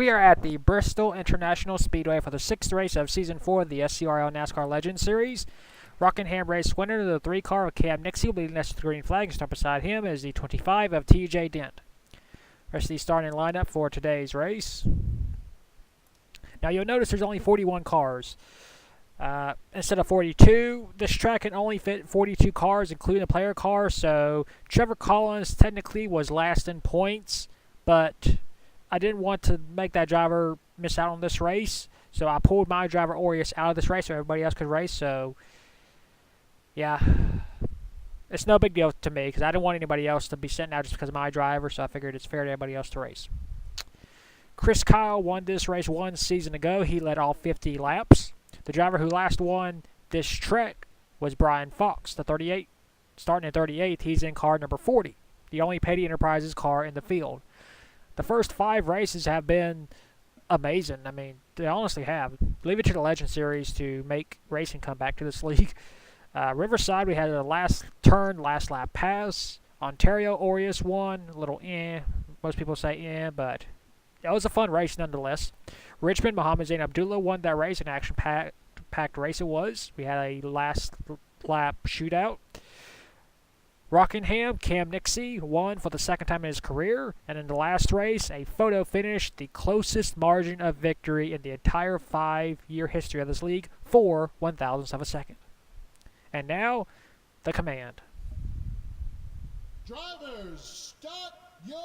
We are at the Bristol International Speedway for the 6th race of Season 4 of the SCRL NASCAR Legends Series. Rockingham race winner, the 3 car of Cam Nixie, leading us to the green flag, and start beside him is the 25 of TJ Dent. Rest of the starting lineup for today's race. Now you'll notice there's only 41 cars. Instead of 42, this track can only fit 42 cars, including a player car, so Trevor Collins technically was last in points, but I didn't want to make that driver miss out on this race, so I pulled my driver Aureus out of this race so everybody else could race. So yeah, it's no big deal to me because I didn't want anybody else to be sent out just because of my driver, so I figured it's fair to everybody else to race. Chris Kyle won this race 1 season ago. He led all 50 laps. The driver who last won this trek was Brian Fox, the 38, starting at 38th. He's in car number 40, the only Petty Enterprises car in the field. The first 5 races have been amazing. I mean, they honestly have. Leave it to the Legend Series to make racing come back to this league. Riverside, we had a last turn, last lap pass. Ontario, Aureus won. A little most people say but it was a fun race nonetheless. Richmond, Mohammed Zain Abdullah won that race. An action-packed race it was. We had a last lap shootout. Rockingham, Cam Nixie won for the 2nd time in his career. And in the last race, a photo finish, the closest margin of victory in the entire 5-year history of this league, 4 1,000ths of a second. And now, the command. Drivers, start your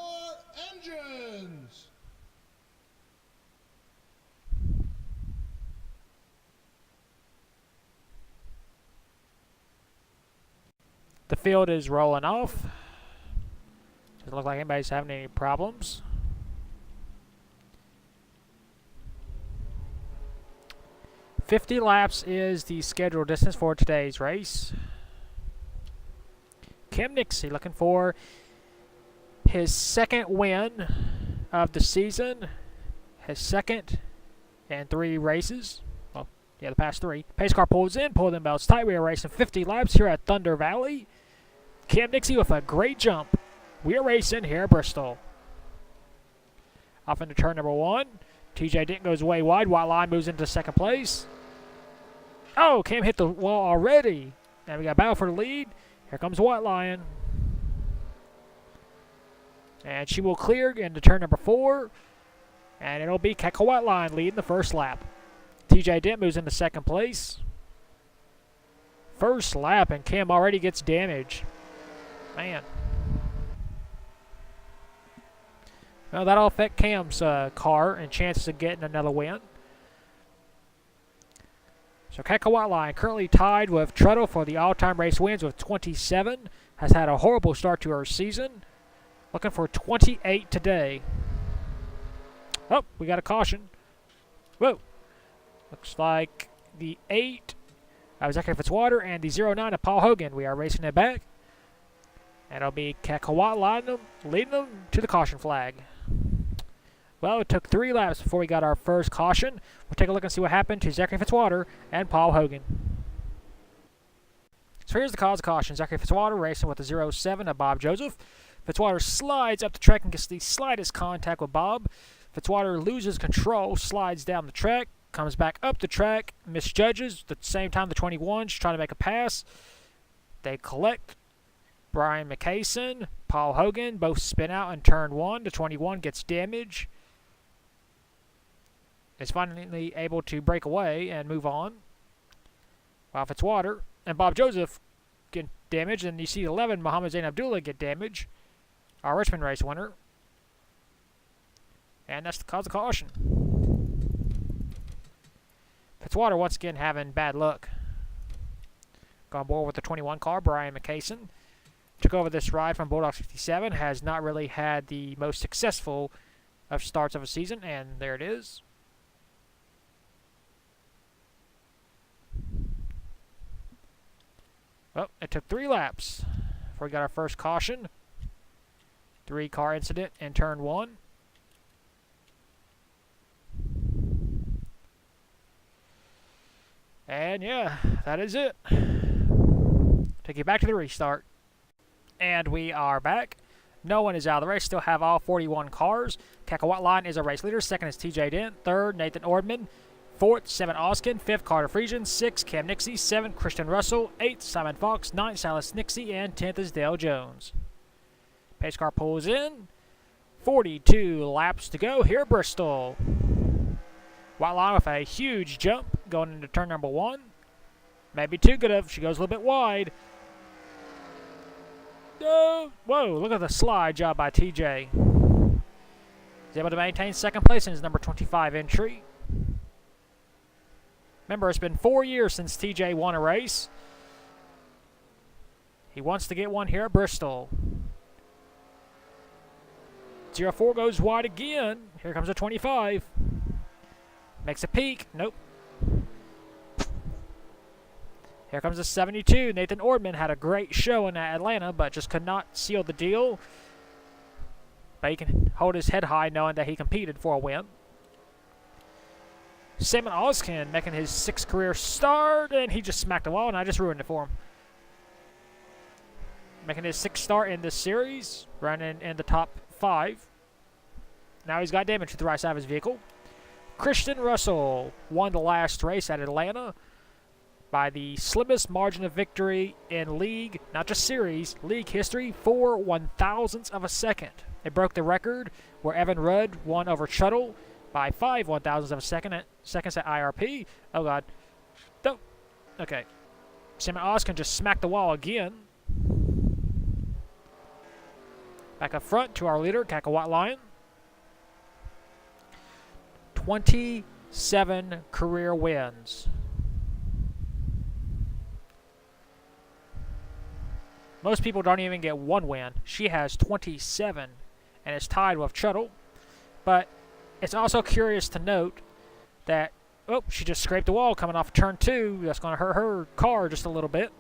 engines! The field is rolling off. Doesn't look like anybody's having any problems. "50 laps is the scheduled distance for today's race. Cam Nixie looking for his 2nd win of the season. His 2nd in 3 races. Well, yeah, the past 3. Pace car pulls in, pull them belts tight. We are racing 50 laps here at Thunder Valley. Cam Nixie with a great jump. We are racing here at Bristol. Off into turn number 1. TJ Dent goes way wide. White Line moves into 2nd place. Oh, Cam hit the wall already. Now we got battle for the lead. Here comes White Lion. And she will clear into turn number 4. And it'll be Keka White Line leading the first lap. TJ Dent moves into 2nd place. First lap, and Cam already gets damage. Man. Well, that'll affect Cam's car and chances of getting another win. So Keka White Line currently tied with Treadle for the all-time race wins with 27. Has had a horrible start to her season. Looking for 28 today. Oh, we got a caution. Whoa. Looks like the 8 of Zachary Fitzwater and the 09 of Paul Hogan. We are racing it back. And it'll be Keka White Line leading them to the caution flag. Well, it took 3 laps before we got our first caution. We'll take a look and see what happened to Zachary Fitzwater and Paul Hogan. So here's the cause of caution. Zachary Fitzwater racing with the 07 of Bob Joseph. Fitzwater slides up the track and gets the slightest contact with Bob. Fitzwater loses control, slides down the track, comes back up the track, misjudges. At the same time, the 21's trying to make a pass. They collect. Brian McCason, Paul Hogan both spin out in turn 1. The 21 gets damage. Is finally able to break away and move on. While Fitzwater and Bob Joseph get damaged, and you see 11, Mohammed Zain Abdullah, get damage. Our Richmond race winner. And that's the cause of caution. Fitzwater once again having bad luck. Gone board with the 21 car, Brian McCason. Took over this ride from Bulldog 67. Has not really had the most successful of starts of a season, and there it is. Well, it took 3 laps before we got our first caution. 3-car incident in turn 1. And yeah, that is it. Take you back to the restart. And we are back. No one is out of the race. Still have all 41 cars. Cacahuat Line is a race leader. Second is TJ Dent. Third, Nathan Ordman. Fourth, 7 Oskin. Fifth, Carter Friesian. 6th, Cam Nixie. 7th, Christian Russell. 8th, Simon Fox. 9th, Silas Nixie. And 10th is Dale Jones. Pace car pulls in. 42 laps to go here at Bristol. White Line with a huge jump going into turn number 1. Maybe too good of. She goes a little bit wide. Whoa, look at the slide job by TJ. He's able to maintain second place in his number 25 entry. Remember, it's been 4 years since TJ won a race. He wants to get one here at Bristol. 04 goes wide again. Here comes a 25. Makes a peak. Nope. Here comes the 72. Nathan Ordman had a great show in Atlanta, but just could not seal the deal. But he can hold his head high knowing that he competed for a win. Simon Oskin making his 6th career start, and he just smacked the wall, and I just ruined it for him. Making his 6th start in this series, running in the top 5. Now he's got damage to the right side of his vehicle. Christian Russell won the last race at Atlanta by the slimmest margin of victory in league, not just series, league history, 4 1,000ths of a second. It broke the record where Evan Rudd won over Shuttle by 5 1,000ths of a second seconds at IRP. Oh, God. No. Okay. Simon Oskin just smacked the wall again. Back up front to our leader, Cacahuat Lion. 27 career wins. Most people don't even get 1 win. She has 27 and is tied with Shuttle. But it's also curious to note that, she just scraped the wall coming off turn 2. That's going to hurt her car just a little bit.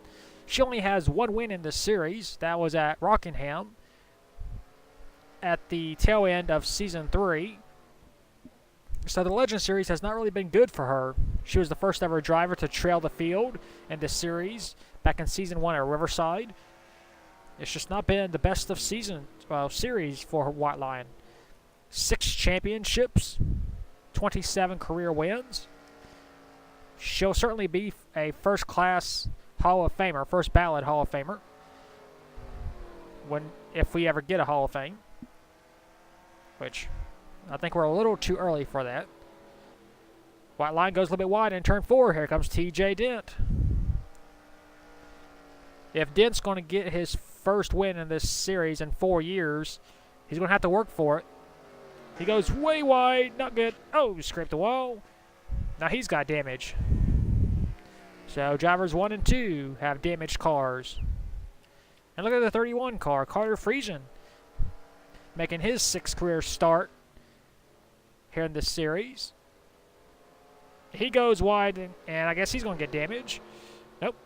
She only has 1 win in this series. That was at Rockingham at the tail end of Season 3. So the Legend Series has not really been good for her. She was the first ever driver to trail the field in this series back in Season 1 at Riverside. It's just not been the best of series for her White Lion. 6 championships, 27 career wins. She'll certainly be a first-class Hall of Famer, first ballot Hall of Famer, if we ever get a Hall of Fame, which I think we're a little too early for that. White Line goes a little bit wide in turn 4. Here comes TJ Dent. If Dent's going to get his first win in this series in 4 years, he's going to have to work for it. He goes way wide, not good. Oh, scraped the wall. Now he's got damage. So drivers 1 and 2 have damaged cars. And look at the 31 car, Carter Friesian, making his 6th career start here in this series. He goes wide, and I guess he's going to get damage. Nope.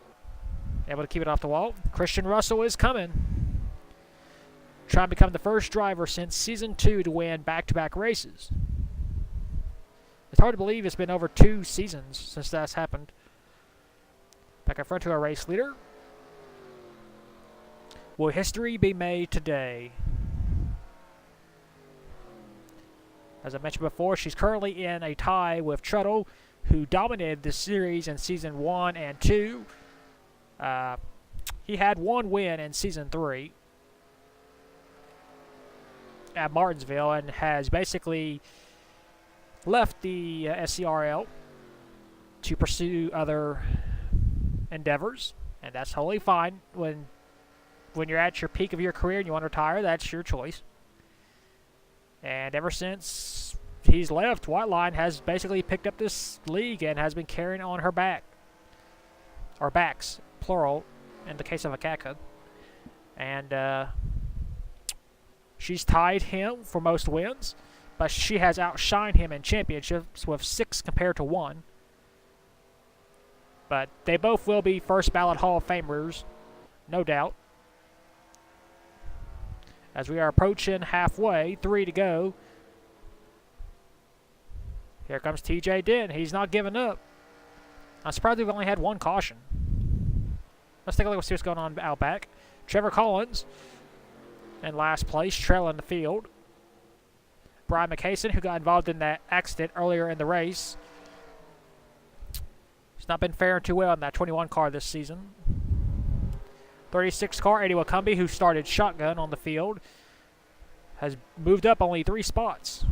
Able to keep it off the wall. Christian Russell is coming. Trying to become the first driver since Season 2 to win back-to-back races. It's hard to believe it's been over 2 seasons since that's happened. Back up front to our race leader. Will history be made today? As I mentioned before, she's currently in a tie with Truttle, who dominated the series in Season 1 and 2. He had 1 win in Season 3 at Martinsville and has basically left the SCRL to pursue other endeavors, and that's totally fine. When you're at your peak of your career and you want to retire, that's your choice. And ever since he's left, White Line has basically picked up this league and has been carrying on her back. Or backs, plural, in the case of Akaka. And she's tied him for most wins, but she has outshined him in championships with 6 compared to 1. But they both will be first ballot Hall of Famers, no doubt. As we are approaching halfway, 3 to go. Here comes TJ Dent. He's not giving up. I'm surprised we've only had 1 caution. Let's take a look and see what's going on out back. Trevor Collins in last place, trailing the field. Brian McCason, who got involved in that accident earlier in the race. He's not been faring too well in that 21 car this season. 36 car, Eddie Wakumbi, who started shotgun on the field, has moved up only 3 spots.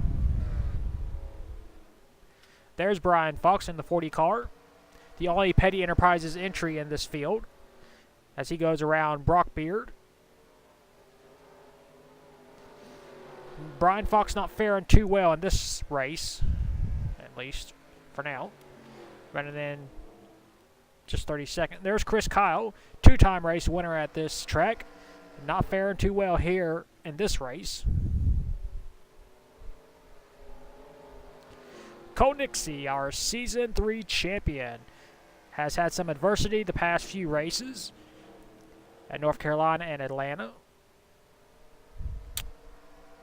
There's Brian Fox in the 40 car, the only Petty Enterprises entry in this field, as he goes around Brock Beard. Brian Fox not faring too well in this race, at least for now, running in just 32nd. There's Chris Kyle, 2-time race winner at this track, not faring too well here in this race. Cole Nixie, our Season 3 champion, has had some adversity the past few races at North Carolina and Atlanta.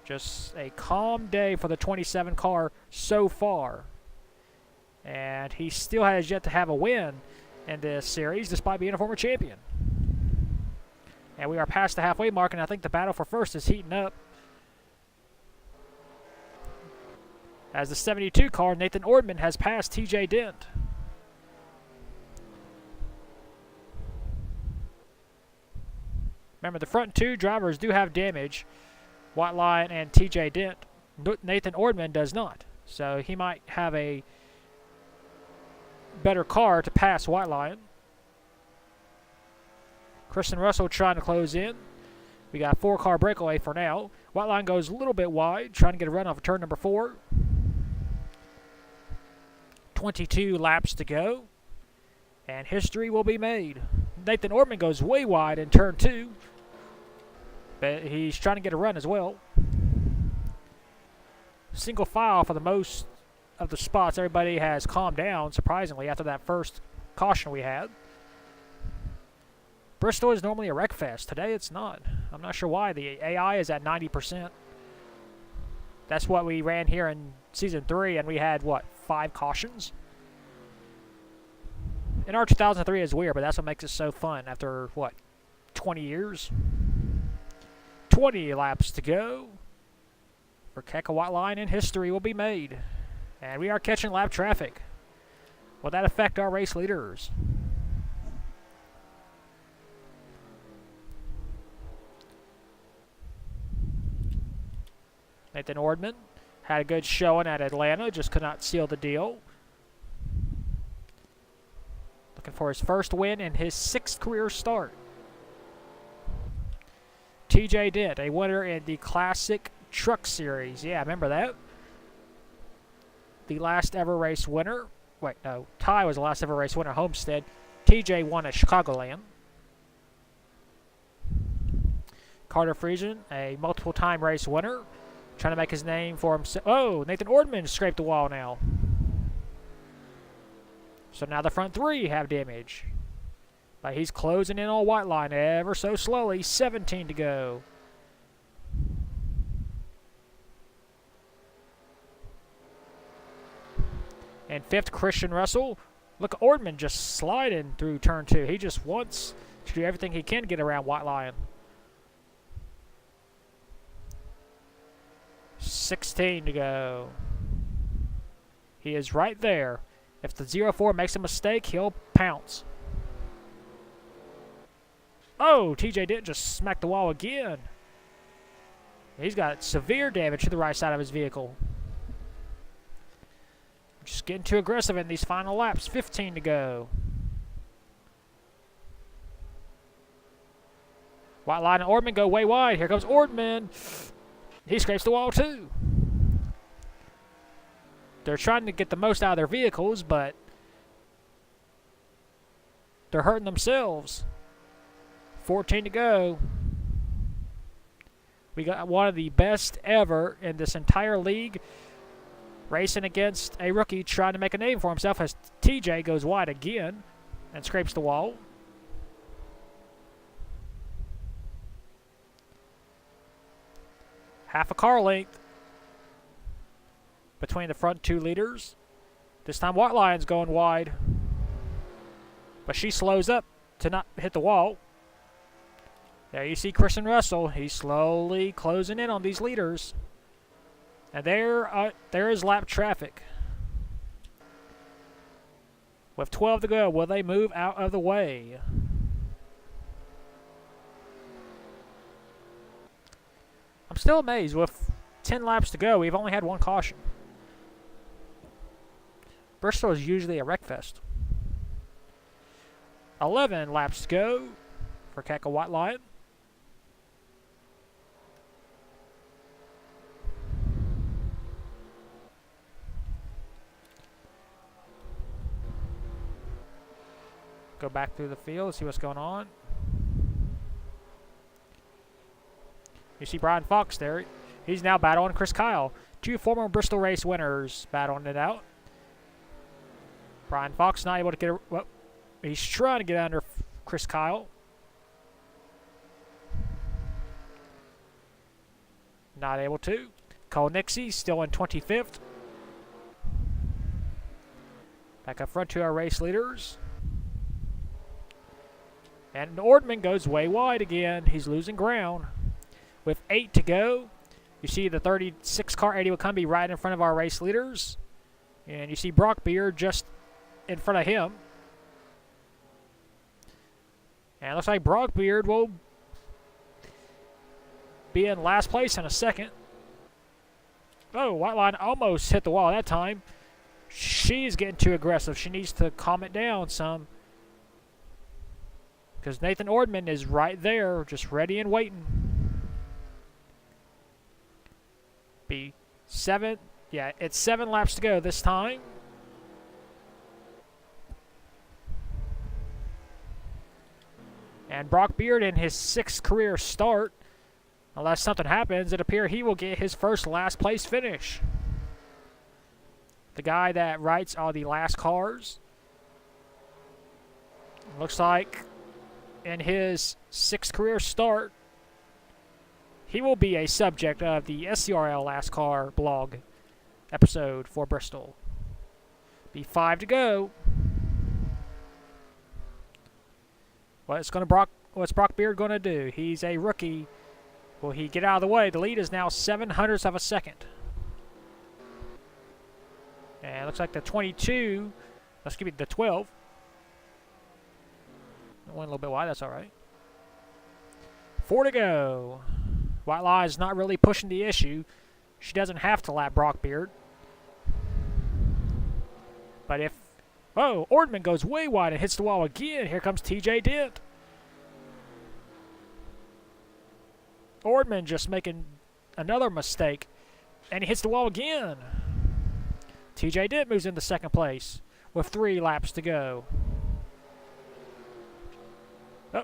Just a calm day for the 27 car so far. And he still has yet to have a win in this series, despite being a former champion. And we are past the halfway mark, and I think the battle for first is heating up. As the 72 car, Nathan Ordman has passed TJ Dent. Remember, the front 2 drivers do have damage. White Lion and TJ Dent. Nathan Ordman does not. So he might have a better car to pass White Lion. Kristen Russell trying to close in. We got a 4-car breakaway for now. White Lion goes a little bit wide, trying to get a run off of turn number 4. 22 laps to go, and history will be made. Nathan Ordman goes way wide in turn 2, but he's trying to get a run as well. Single file for the most of the spots. Everybody has calmed down, surprisingly, after that first caution we had. Bristol is normally a wreck fest. Today it's not. I'm not sure why. The AI is at 90%. That's what we ran here in Season 3, and we had, what, 5 cautions? In our 2003 is weird, but that's what makes it so fun after, what, 20 years? 20 laps to go. For Keka White Line, and history will be made. And we are catching lap traffic. Will that affect our race leaders? Nathan Ordman had a good showing at Atlanta, just could not seal the deal. Looking for his first win in his 6th career start. TJ Dent, a winner in the Classic Truck Series. Yeah, remember that? The last ever race winner. Wait, no. Ty was the last ever race winner, Homestead. TJ won at Chicagoland. Carter Friesen, a multiple-time race winner, trying to make his name for himself. Oh, Nathan Ordman scraped the wall now. So now the front 3 have damage. But he's closing in on White Line ever so slowly. 17 to go. And 5th, Christian Russell. Look at Ordman just sliding through turn 2. He just wants to do everything he can to get around White Lion. 16 to go. He is right there. If the 04 makes a mistake, he'll pounce. Oh, TJ Dent just smacked the wall again. He's got severe damage to the right side of his vehicle. Just getting too aggressive in these final laps. 15 to go. White Line and Ordman go way wide. Here comes Ordman. He scrapes the wall too. They're trying to get the most out of their vehicles, but they're hurting themselves. 14 to go. We got one of the best ever in this entire league racing against a rookie trying to make a name for himself as TJ goes wide again and scrapes the wall. Half a car length between the front 2 leaders. This time White Lion's going wide, but she slows up to not hit the wall. There you see Christian Russell. He's slowly closing in on these leaders. And there is lap traffic. With 12 to go, will they move out of the way? I'm still amazed. With 10 laps to go, we've only had one caution. Bristol is usually a wreckfest. 11 laps to go for Keka White Lion. Go back through the field, see what's going on. You see Brian Fox there. He's now battling Chris Kyle. Two former Bristol race winners battling it out. Brian Fox not able to get well, he's trying to get under Chris Kyle. Not able to. Cole Nixie still in 25th. Back up front to our race leaders. And Ordman goes way wide again. He's losing ground. With 8 to go, you see the 36 car Eddie Wakumbi right in front of our race leaders. And you see Brock Beard just in front of him. And it looks like Brock Beard will be in last place in a second. Oh, White Line almost hit the wall that time. She's getting too aggressive. She needs to calm it down some. Because Nathan Ordman is right there, just ready and waiting. Be 7. Yeah, it's 7 laps to go this time. And Brock Beard in his 6th career start. Unless something happens, it appears he will get his first last place finish. The guy that writes all the last cars. Looks like in his 6th career start, he will be a subject of the SCRL NASCAR blog episode for Bristol. Be 5 to go. What's Brock Beard going to do? He's a rookie. Will he get out of the way? The lead is now 7/100ths of a second. And it looks like the 22, let's give it the 12. Went a little bit wide, that's all right. 4 to go. White Lie is not really pushing the issue. She doesn't have to lap Brock Beard. But if... Oh, Ordman goes way wide and hits the wall again. Here comes TJ Dent. Ordman just making another mistake. And he hits the wall again. TJ Dent moves into 2nd place with 3 laps to go. Oh,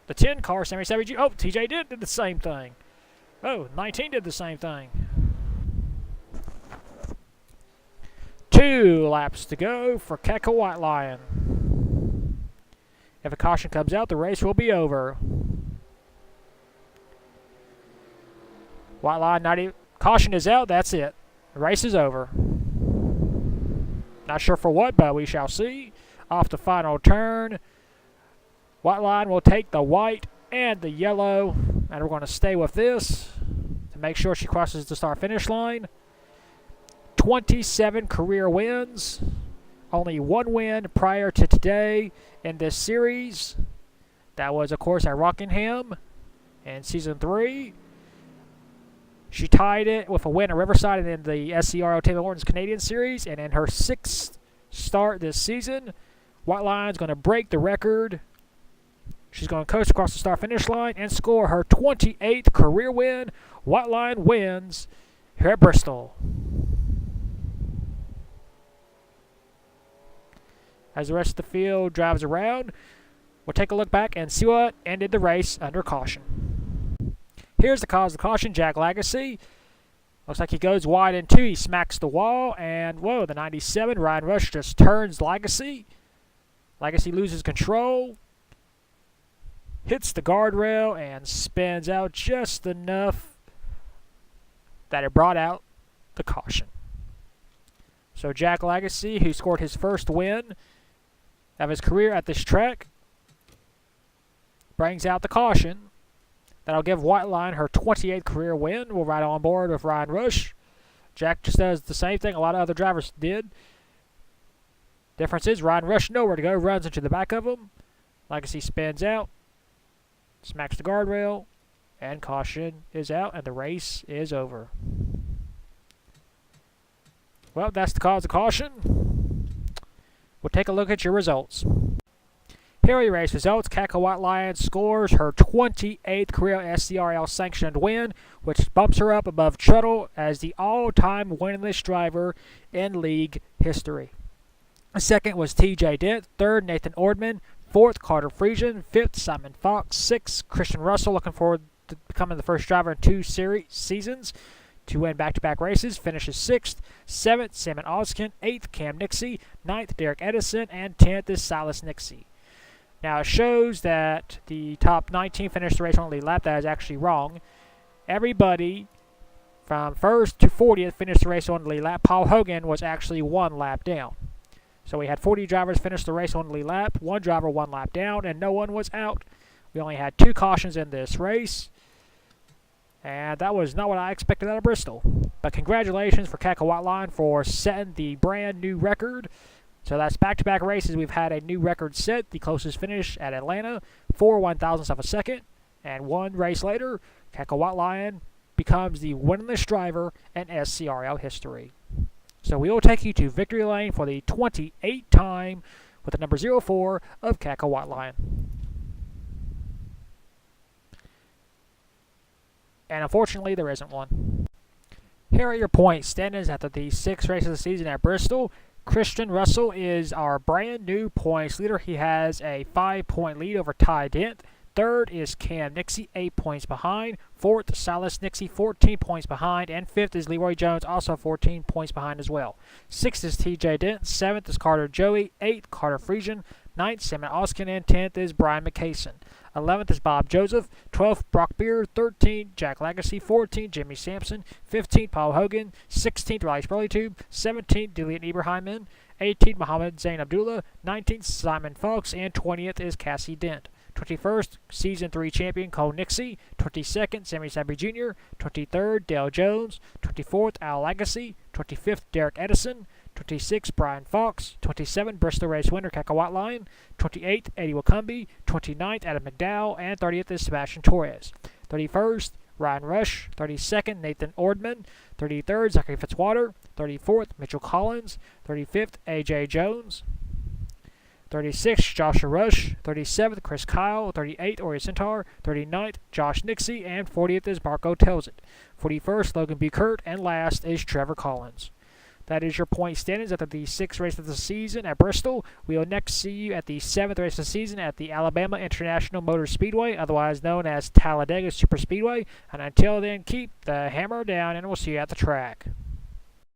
the 10 car, Sammy Savage. Oh, TJ Dent did the same thing. Oh, 19 did the same thing. 2 laps to go for Keka White Lion. If a caution comes out, the race will be over. White Lion, caution is out, that's it. The race is over. Not sure for what, but we shall see. Off the final turn. White Line will take the white and the yellow. And we're going to stay with this to make sure she crosses the start-finish line. 27 career wins. Only 1 win prior to today in this series. That was, of course, at Rockingham in Season 3. She tied it with a win at Riverside and in the SCRL Taylor Hortons Canadian Series. And in her 6th start this season, White Line's going to break the record. She's going to coast across the start-finish line and score her 28th career win. White Line wins here at Bristol. As the rest of the field drives around, we'll take a look back and see what ended the race under caution. Here's the cause of the caution, Jack Lagacy. Looks like he goes wide in 2. He smacks the wall, and whoa, the 97, Ryan Rush just turns Lagacy. Lagacy loses control. Hits the guardrail and spins out just enough that it brought out the caution. So Jack Lagacy, who scored his first win of his career at this track, brings out the caution That'll give White Line her 28th career win. We'll ride on board with Ryan Rush. Jack just does the same thing a lot of other drivers did. Difference is Ryan Rush nowhere to go, runs into the back of him. Legacy spins out, smacks the guardrail, and caution is out, and the race is over. Well, that's the cause of caution. We'll take a look at your results. Here are your race results. Cackle White Lion scores her 28th career SCRL sanctioned win, which bumps her up above Tuttle as the all-time winningest driver in league history. Second was TJ Dent. Third, Nathan Ordman. Fourth, Carter Friesian. Fifth, Simon Fox. Sixth, Christian Russell, looking forward to becoming the first driver in 2 seasons to win back-to-back races, finishes 6th. 7th, Salmon Oskin. 8th, Cam Nixie. 9th, Derek Edison. And 10th is Silas Nixie. Now, it shows that the top 19 finished the race on the lead lap. That is actually wrong. Everybody from 1st to 40th finished the race on the lead lap. Paul Hogan was actually 1 lap down. So we had 40 drivers finish the race on the lead lap. 1 driver 1 lap down, and no one was out. We only had 2 cautions in this race. And that was not what I expected out of Bristol. But congratulations for Cackle White Line for setting the brand new record. So that's back-to-back races. We've had a new record set. The closest finish at Atlanta, 4 1,000ths of a second. And 1 race later, Cackle White Lion becomes the winningest driver in SCRL history. So we will take you to victory lane for the 28th time with the number 04 of Cackle White Lion. And unfortunately, there isn't one. Here are your point standings after the 6 races of the season at Bristol. Christian Russell is our brand new points leader. He has a 5-point lead over Ty Dent. Third is Cam Nixie, 8 points behind. Fourth, Silas Nixie, 14 points behind. And fifth is Leroy Jones, also 14 points behind as well. Sixth is TJ Dent. 7th is Carter Joey. 8th, Carter Friesian. 9th, Salmon Oskin. And 10th is Brian McCason. 11th is Bob Joseph. 12th, Brock Beard. 13th, Jack Legacy. 14th, Jimmy Sampson. 15th, Paul Hogan. 16th, Riley Spurley-Tube. 17th, Dillian Ibrahim. 18th, Mohammed Zain Abdullah. 19th, Simon Fox. And 20th is Cassie Dent. 21st, Season 3 champion Cole Nixie. 22nd, Sammy Sabry Jr. 23rd, Dale Jones. 24th, Al Legacy. 25th, Derek Edison. 26th, Brian Fox. 27th, Bristol race winner Cackle White Lion. 28th, Eddie Wakumbi. 29th, Adam McDowell. And 30th is Sebastian Torres. 31st, Ryan Rush. 32nd, Nathan Ordman. 33rd, Zachary Fitzwater. 34th, Mitchell Collins. 35th, A.J. Jones. 36th, Joshua Rush. 37th, Chris Kyle. 38th, Ori Centaur. 39th, Josh Nixie. And 40th is Marco Telzit. 41st, Logan Buchert. And last is Trevor Collins. That is your point standings after the 6th race of the season at Bristol. We will next see you at the 7th race of the season at the Alabama International Motor Speedway, otherwise known as Talladega Superspeedway. And until then, keep the hammer down, and we'll see you at the track.